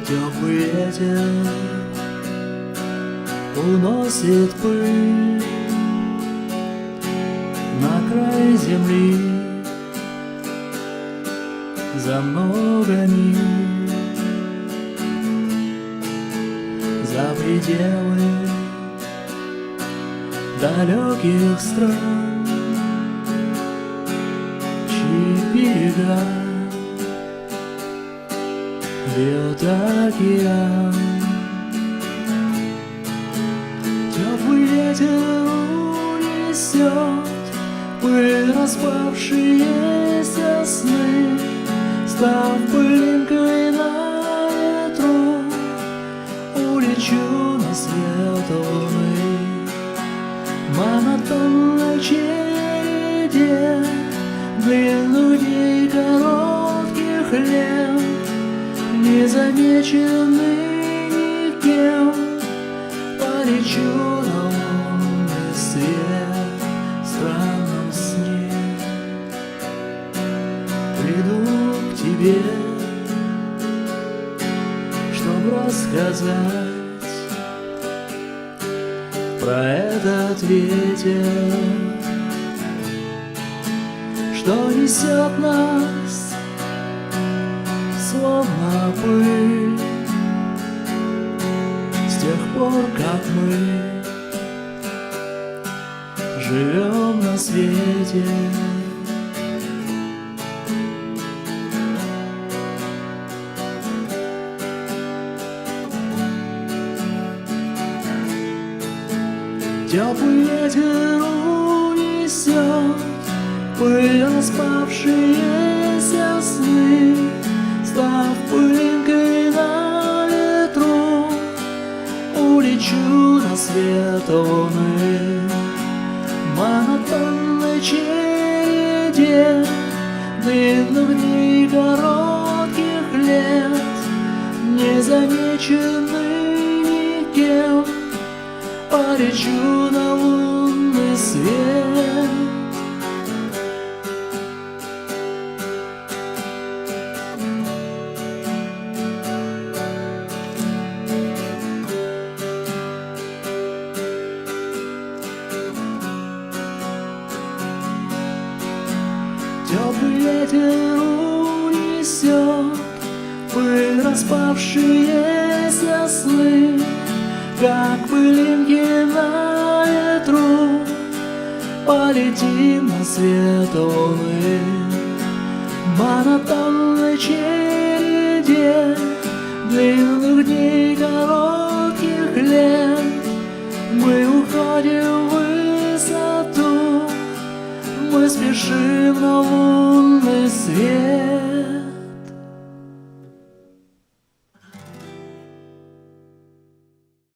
Теплый ветер уносит пыль на край земли за много миль, за пределы далеких стран, чьи берега бьет океан. Теплый ветер унесет пыль, распавшиеся сны, став пылинкой на ветру, улечу на свет луны. Монотонной череде длинных дней, коротких лет, незамеченный никем, полечу на лунный свет в странном сне. Приду к тебе, чтоб рассказать про этот ветер, что несет нас словно пыль с тех пор, как мы живем на свете. Теплый ветер унесет пыль, распавшиеся сны, став пылинкой на ветру, улечу на свет луны. Монотонной череде длинных дней, коротких лет, незамеченный никем, полечу на лунный свет. Теплый ветер унесет пыль, распавшиеся сны, как пылинки на ветру, полетим на свет луны. Монотонной череде длинных дней, коротких лет, мы уходим в высоту, мы спешим на лунный свет.